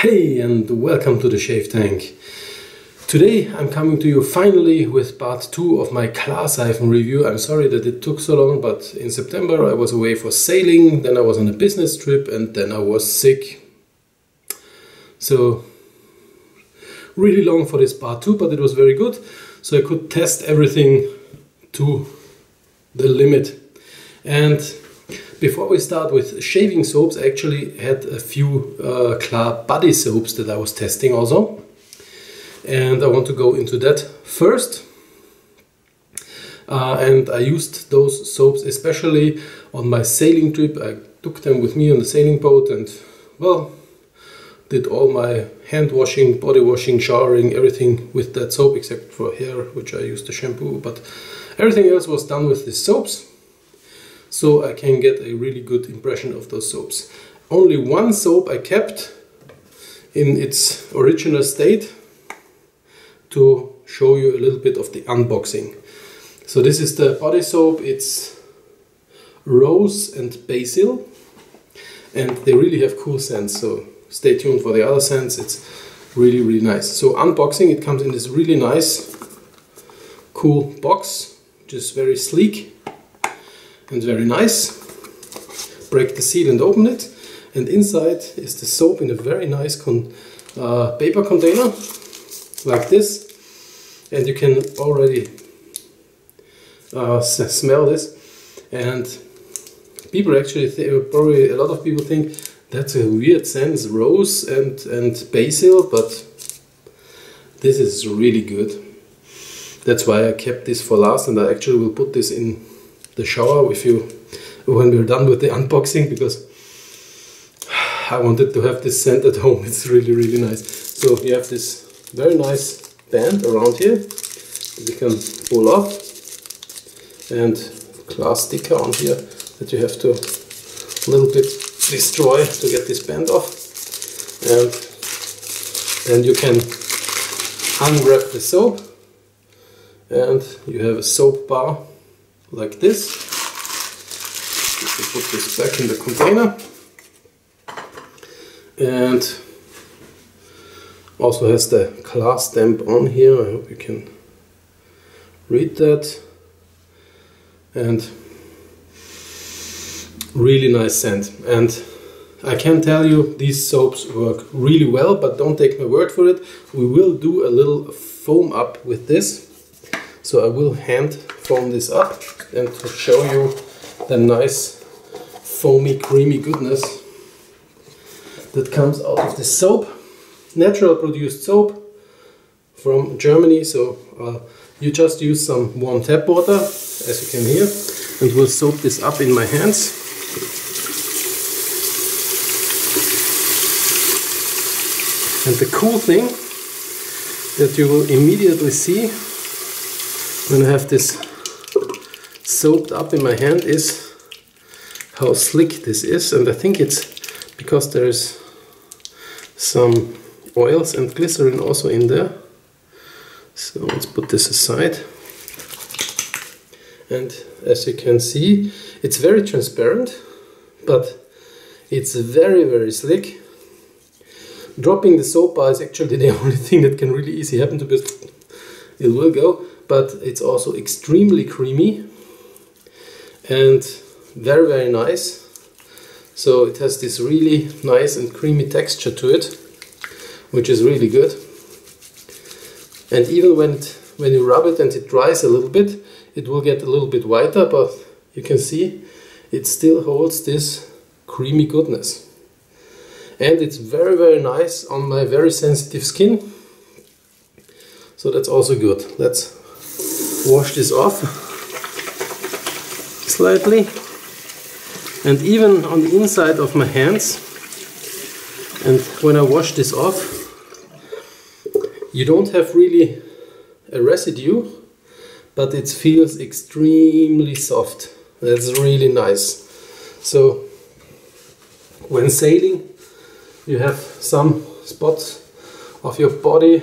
Hey, and welcome to the Shave Tank. Today I'm coming to you finally with part 2 of my Klar Seifen review. I'm sorry that it took so long, but in September I was away for sailing, then I was on a business trip, and then I was sick. So really long for this part 2, but it was very good. So I could test everything to the limit. And before we start with shaving soaps, I actually had a few Klar body soaps that I was testing also. And I want to go into that first. And I used those soaps especially on my sailing trip. I took them with me on the sailing boat and, well, did all my hand washing, body washing, showering, everything with that soap except for hair, which I used the shampoo. But everything else was done with these soaps. So I can get a really good impression of those soaps. Only one soap I kept in its original state to show you a little bit of the unboxing. So this is the body soap. It's rose and basil, and they really have cool scents, so stay tuned for the other scents. It's really, really nice. So unboxing, it comes in this really nice, cool box, which is very sleek and very nice. Break the seal and open it, and inside is the soap in a very nice paper container like this, and you can already smell this. And people actually probably a lot of people think that's a weird scent, rose and basil, but this is really good. That's why I kept this for last, and I actually will put this in the shower when we're done with the unboxing, because I wanted to have this scent at home. It's really, really nice. So you have this very nice band around here that you can pull off, and Klar sticker on here that you have to a little bit destroy to get this band off. And then you can unwrap the soap, and you have a soap bar like this. You put this back in the container, and also has the Klar stamp on here. I hope you can read that. And really nice scent. And I can tell you these soaps work really well, but don't take my word for it. We will do a little foam up with this. So I will hand foam this up and to show you the nice foamy, creamy goodness that comes out of this soap. Natural produced soap from Germany. So you just use some warm tap water, as you can hear, and we'll soap this up in my hands. And the cool thing that you will immediately see when I have this soaped up in my hand is how slick this is. And I think it's because there is some oils and glycerin also in there. So let's put this aside. And as you can see, it's very transparent, but it's very, very slick. Dropping the soap bar is actually the only thing that can really easily happen, because it will go. But it's also extremely creamy and very, very nice. So it has this really nice and creamy texture to it, which is really good. And even when you rub it and it dries a little bit, it will get a little bit whiter, but you can see it still holds this creamy goodness. And it's very, very nice on my very sensitive skin. So that's also good. Let's wash this off slightly. And even on the inside of my hands, and when I wash this off, you don't have really a residue, but it feels extremely soft. That's really nice. So when sailing, you have some spots of your body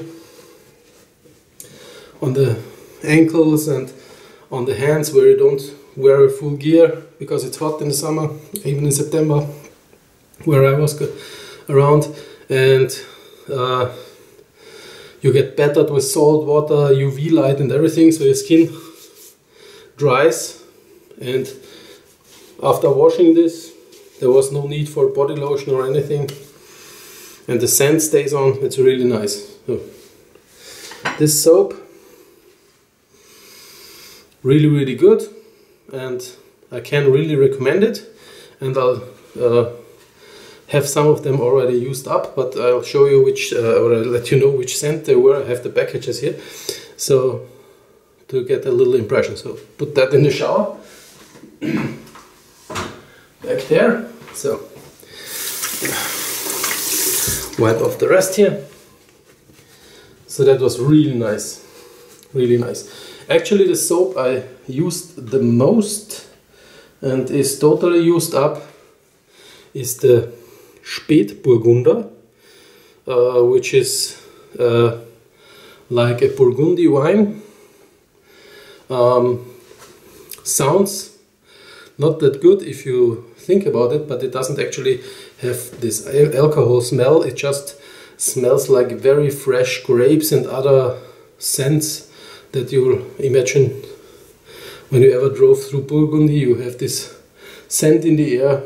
on the ankles and on the hands where you don't wear a full gear because it's hot in the summer, even in September, where I was around. and you get battered with salt water, UV light and everything, so your skin dries. And after washing this, there was no need for body lotion or anything, and the scent stays on. It's really nice. So, this soap, really good, and I can really recommend it. And I'll have some of them already used up, but I'll show you which, or I'll let you know which scent they were. I have the packages here, so to get a little impression. So put that in the shower, back there. So wipe off the rest here. So that was really nice, really nice. Actually, the soap I used the most and is totally used up is the Spätburgunder, which is like a Burgundy wine. Sounds not that good if you think about it, but it doesn't actually have this alcohol smell. It just smells like very fresh grapes and other scents that you'll imagine when you ever drove through Burgundy. You have this scent in the air,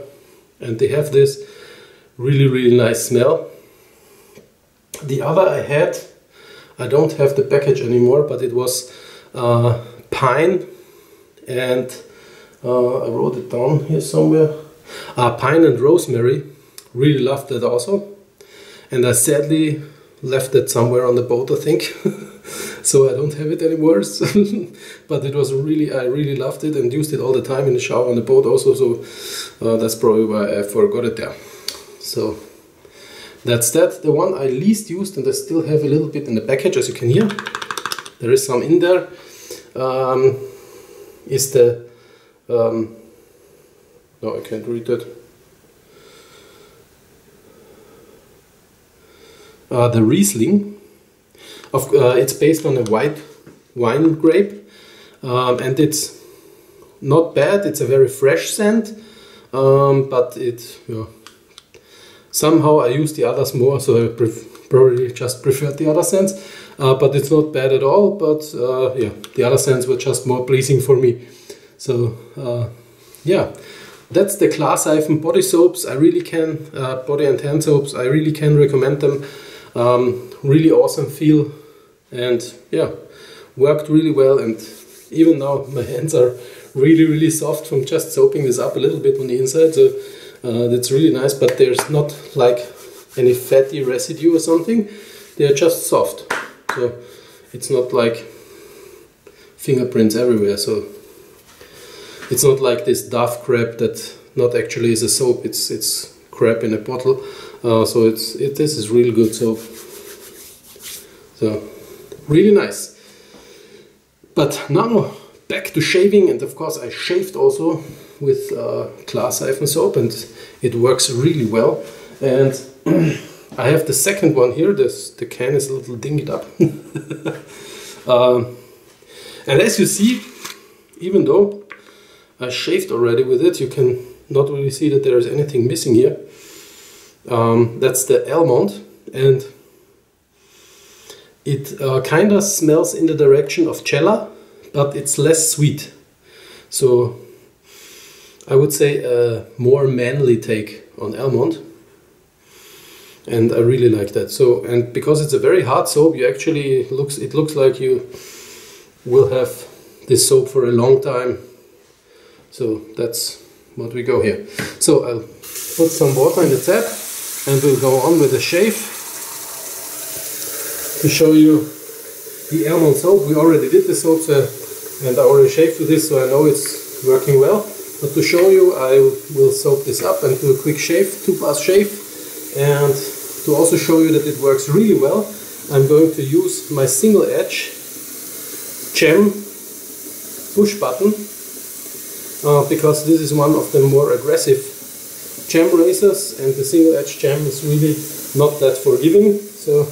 and they have this really nice smell. The other I had, I don't have the package anymore, but it was pine, and I wrote it down here somewhere. Pine and rosemary. Really loved that also, and I sadly left it somewhere on the boat, I think. So I don't have it anymore. But it was really, I really loved it and used it all the time in the shower on the boat also. So that's probably why I forgot it there. So that's that. The one I least used, and I still have a little bit in the package, as you can hear. There is some in there. Is the no, I can't read that. The Riesling. It's based on a white wine grape, and it's not bad. It's a very fresh scent, but it, somehow I use the others more, so I probably just preferred the other scents. But it's not bad at all. But yeah, the other scents were just more pleasing for me. So yeah, that's the Klar Seifen body soaps. I really can, body and hand soaps, I really can recommend them. Really awesome feel, and yeah, worked really well. And even now my hands are really soft from just soaping this up a little bit on the inside. So that's really nice, but there's not like any fatty residue or something. They're just soft, so it's not like fingerprints everywhere. So it's not like this Dove crap that not actually is a soap, it's crap in a bottle. So this is really good soap. So really nice. But now back to shaving, and of course I shaved also with Klar Seifen soap, and it works really well. And I have the second one here. The can is a little dinged up. And as you see, even though I shaved already with it, you can not really see that there is anything missing here. That's the almond, and it kind of smells in the direction of Cella, but it's less sweet. So I would say a more manly take on almond, and I really like that. So, and because it's a very hard soap, you actually it looks like you will have this soap for a long time. So that's what we go here. So I'll put some water in the tap, and we'll go on with the shave to show you the almond soap. We already did the soap, and I already shaved with this, so I know it's working well. But to show you, I will soap this up and do a quick shave, 2-pass shave. And to also show you that it works really well, I'm going to use my single edge gem push button, because this is one of the more aggressive gem razors, and the single edge gem is really not that forgiving, so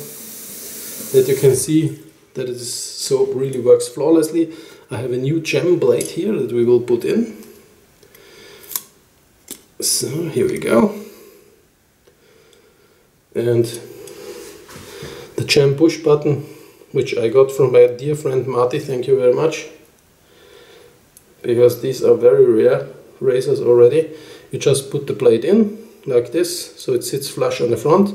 that you can see that this soap really works flawlessly. I have a new gem blade here that we will put in. So here we go. and the jam push button, which I got from my dear friend Marty, thank you very much, because these are very rare razors already. You just put the blade in like this, so it sits flush on the front,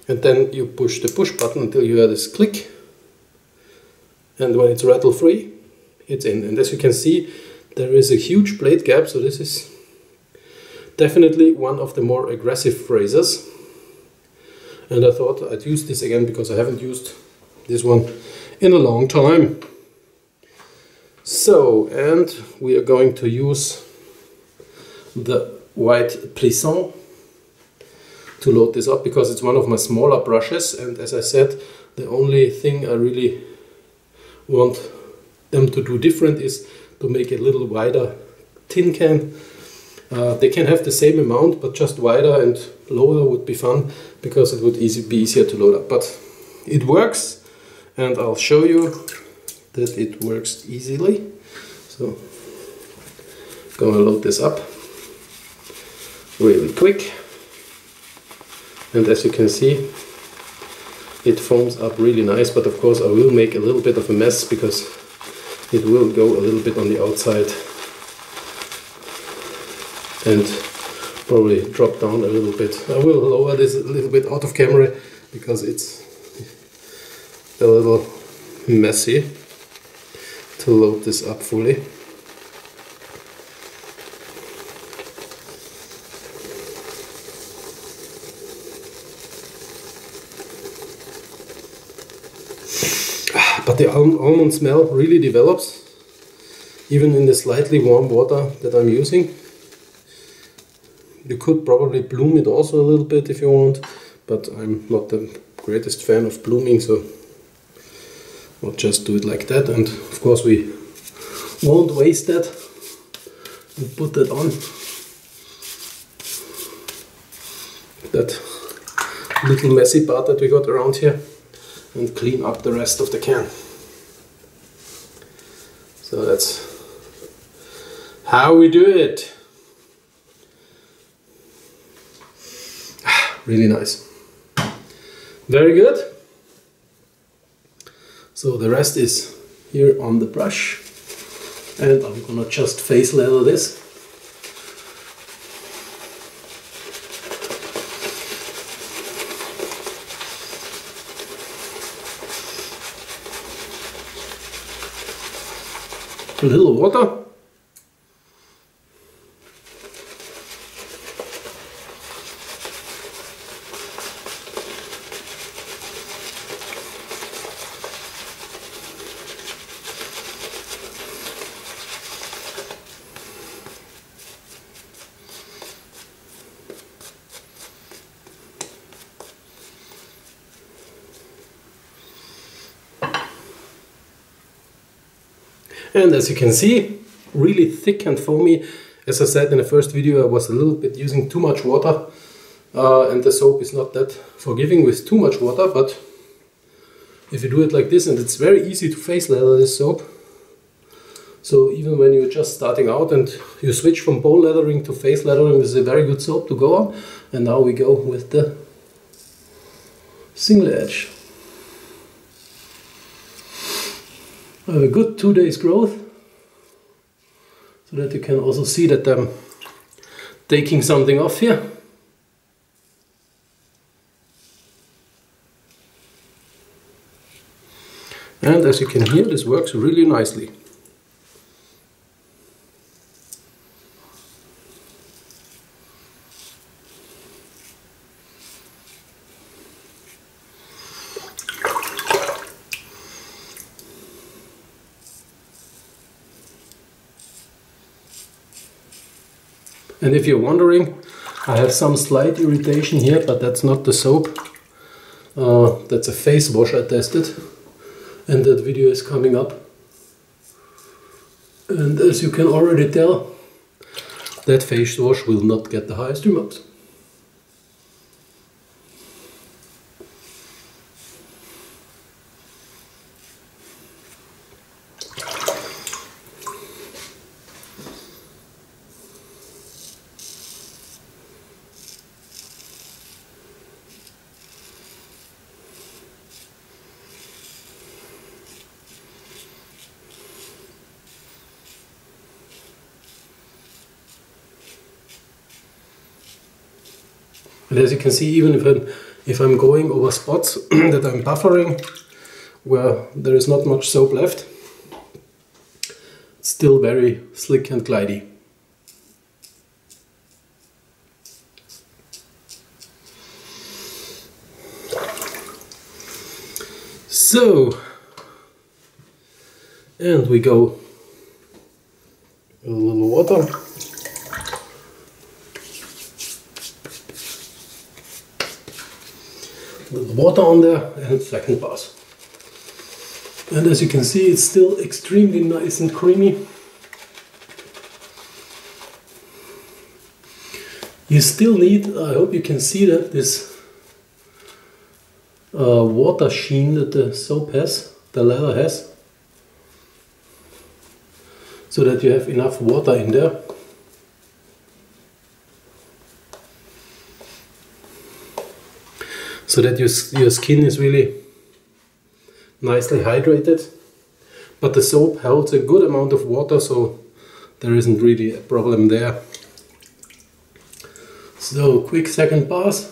and then you push the push button until you hear this click, and when it's rattle free, it's in. And as you can see, there is a huge blade gap, so this is definitely one of the more aggressive razors. And I thought I'd use this again because I haven't used this one in a long time. So, and we are going to use the white Plisson to load this up because it's one of my smaller brushes, and as I said, the only thing I really want them to do different is to make a little wider tin can. They can have the same amount, but just wider and lower would be fun because it would be easier to load up. But it works, and I'll show you that it works easily. So, gonna load this up really quick, and as you can see, it foams up really nice. But of course, I will make a little bit of a mess because it will go a little bit on the outside and probably drop down a little bit. I will lower this a little bit out of camera because it's a little messy to load this up fully. But the almond smell really develops even in the slightly warm water that I'm using. You could probably bloom it also a little bit if you want, but I'm not the greatest fan of blooming, so I'll just do it like that. And of course we won't waste that and put that on that little messy part that we got around here and clean up the rest of the can. So that's how we do it. Really nice. Very good. So the rest is here on the brush, and I'm gonna just face lather this. A little water. And as you can see, really thick and foamy. As I said in the first video, I was a little bit using too much water, and the soap is not that forgiving with too much water, but if you do it like this, and it's very easy to face lather this soap, so even when you're just starting out and you switch from bowl lathering to face lathering, this is a very good soap to go on. And now we go with the single edge. I have a good 2 days growth, so that you can also see that I'm taking something off here. And as you can hear, this works really nicely. And if you're wondering, I have some slight irritation here, but that's not the soap. That's a face wash I tested, and that video is coming up. And as you can already tell, that face wash will not get the highest remarks. And as you can see, even if I'm going over spots that I'm buffering, where there is not much soap left, it's still very slick and glidey. So, and we go a little water. A little water on there and second pass. And as you can see, it's still extremely nice and creamy. You still need, I hope you can see that, this water sheen that the soap has, the leather has, so that you have enough water in there. So that your skin is really nicely hydrated, but the soap holds a good amount of water, so there isn't really a problem there. So quick second pass.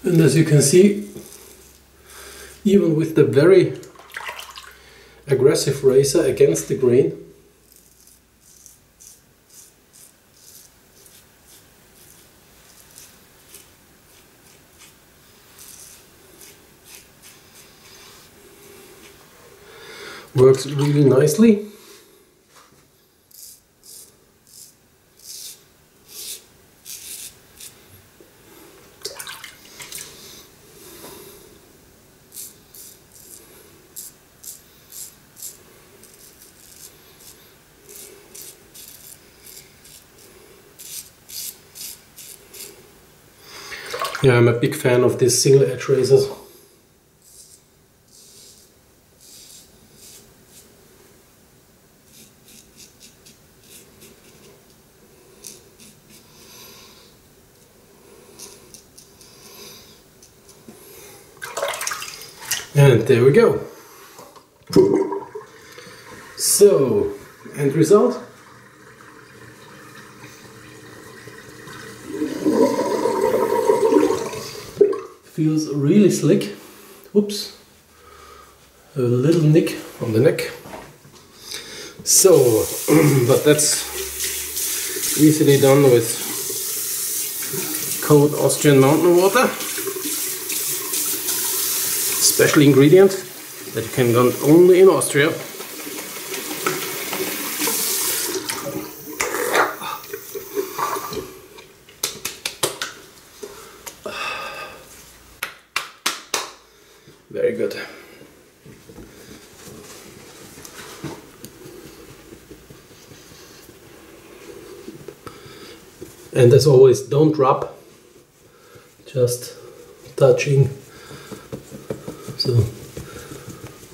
And as you can see, even with the very aggressive razor against the grain, works really nicely. Yeah, I'm a big fan of these single edge razors. And there we go. So, end result. Feels really slick. Oops, a little nick on the neck. So, but that's easily done with cold Austrian mountain water. Special ingredient that you can get only in Austria. Very good. And as always, don't rub, just touching, so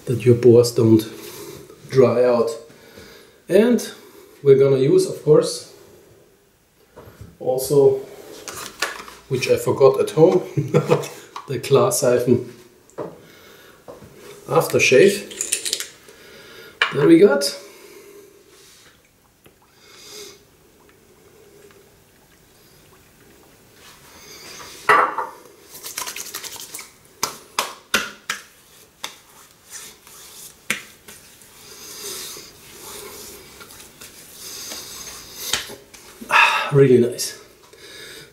that your pores don't dry out. And we're gonna use, of course, also, which I forgot at home, the Klar Seifen Aftershave. There we got. Really nice.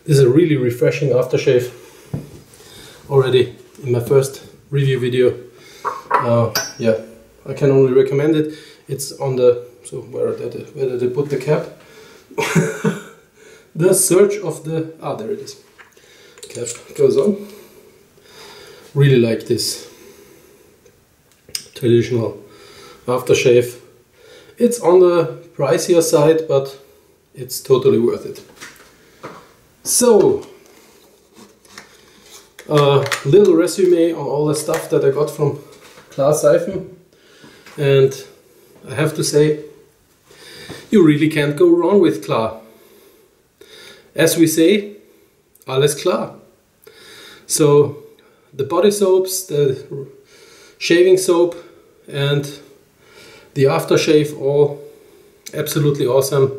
This is a really refreshing aftershave. Already in my first review video. Yeah, I can only recommend it. It's on the, so where did I put the cap? The search of the, there it is. Cap goes on. Really like this traditional aftershave. It's on the pricier side, but it's totally worth it. So, little resume on all the stuff that I got from Klar Seifen, and I have to say, you really can't go wrong with Klar. As we say, alles klar. So the body soaps, the shaving soap and the aftershave, all absolutely awesome.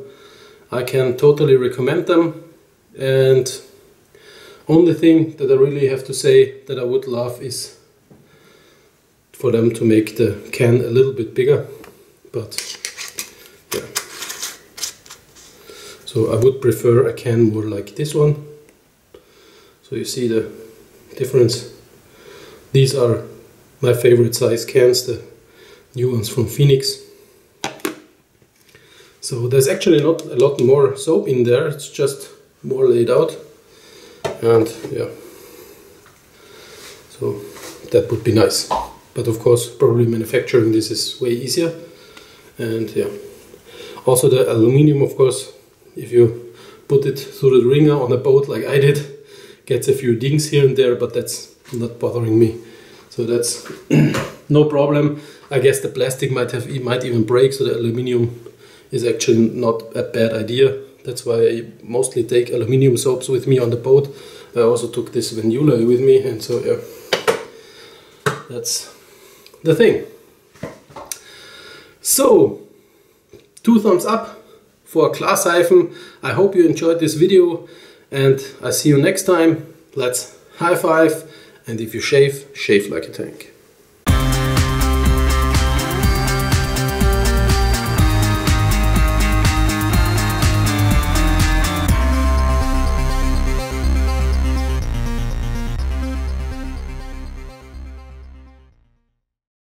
I can totally recommend them. And only thing that I really have to say that I would love is for them to make the can a little bit bigger, but yeah. So I would prefer a can more like this one. So you see the difference. These are my favorite size cans, the new ones from Phoenix. So there's actually not a lot more soap in there, it's just more laid out. And yeah, so that would be nice. But of course, probably manufacturing this is way easier. And yeah, also the aluminum, of course, if you put it through the wringer on a boat like I did, gets a few dings here and there, but that's not bothering me. So that's no problem. I guess the plastic might even break, so the aluminum is actually not a bad idea. That's why I mostly take aluminum soaps with me on the boat. I also took this Vanilla with me, and so yeah, that's the thing. So, 2 thumbs up for Klar Seifen. I hope you enjoyed this video, and I see you next time. Let's high five, and if you shave, shave like a tank.